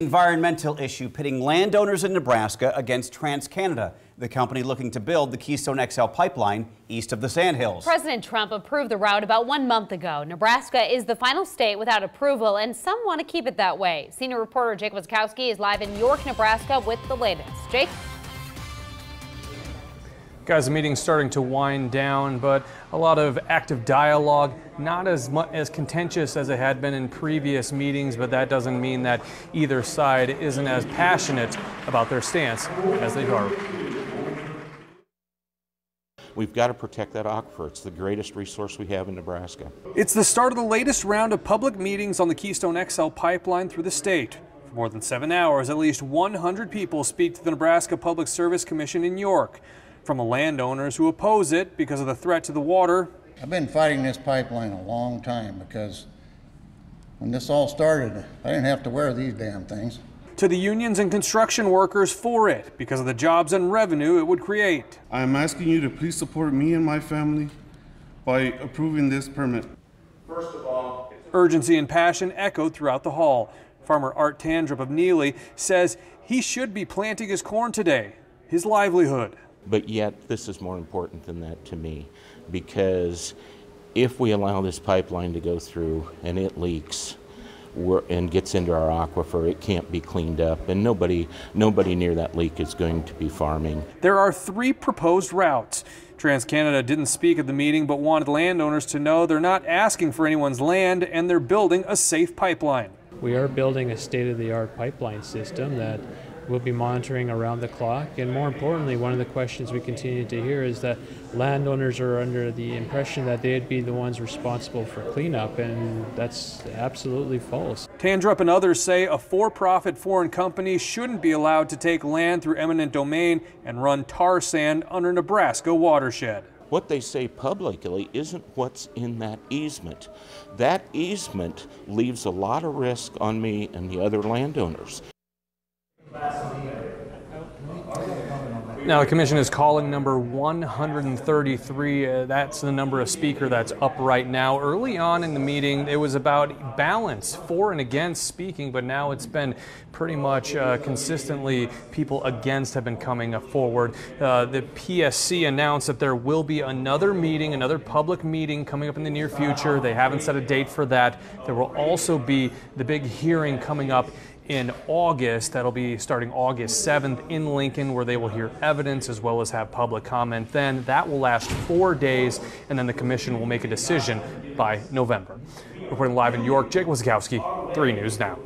Environmental issue pitting landowners in Nebraska against TransCanada, the company looking to build the Keystone XL Pipeline east of the Sandhills. President Trump approved the route about 1 month ago. Nebraska is the final state without approval, and some want to keep it that way. Senior reporter Jake Wazkowski is live in York, Nebraska with the latest. Jake? Guys, the meeting's starting to wind down, but a lot of active dialogue, not as contentious as it had been in previous meetings, but that doesn't mean that either side isn't as passionate about their stance as they are. We've got to protect that aquifer. It's the greatest resource we have in Nebraska. It's the start of the latest round of public meetings on the Keystone XL Pipeline through the state. For more than 7 hours, at least 100 people speak to the Nebraska Public Service Commission in York. From landowners who oppose it because of the threat to the water. I've been fighting this pipeline a long time because when this all started, I didn't have to wear these damn things. To the unions and construction workers for it because of the jobs and revenue it would create. I'm asking you to please support me and my family by approving this permit. First of all, urgency and passion echoed throughout the hall. Farmer Art Tandrup of Neely says he should be planting his corn today, his livelihood. But yet, this is more important than that to me, because if we allow this pipeline to go through and it leaks and gets into our aquifer, it can't be cleaned up, and nobody near that leak is going to be farming. There are 3 proposed routes. TransCanada didn't speak at the meeting, but wanted landowners to know they're not asking for anyone's land and they're building a safe pipeline. We are building a state-of-the-art pipeline system that we'll be monitoring around the clock, and more importantly, one of the questions we continue to hear is that landowners are under the impression that they'd be the ones responsible for cleanup, and that's absolutely false. Tandrup and others say a for-profit foreign company shouldn't be allowed to take land through eminent domain and run tar sand under Nebraska watershed. What they say publicly isn't what's in that easement. That easement leaves a lot of risk on me and the other landowners. Now the commission is calling number 133. That's the number of speaker that's up right now. Early on in the meeting, it was about balance, for and against speaking, but now it's been pretty much consistently people against have been coming forward. The PSC announced that there will be another meeting, another public meeting coming up in the near future. They haven't set a date for that. There will also be the big hearing coming up in August. That'll be starting August 7th in Lincoln, where they will hear evidence as well as have public comment. Then that will last 4 days, and then the commission will make a decision by November. Reporting live in York, Jake Wazkowski, 3 News Now.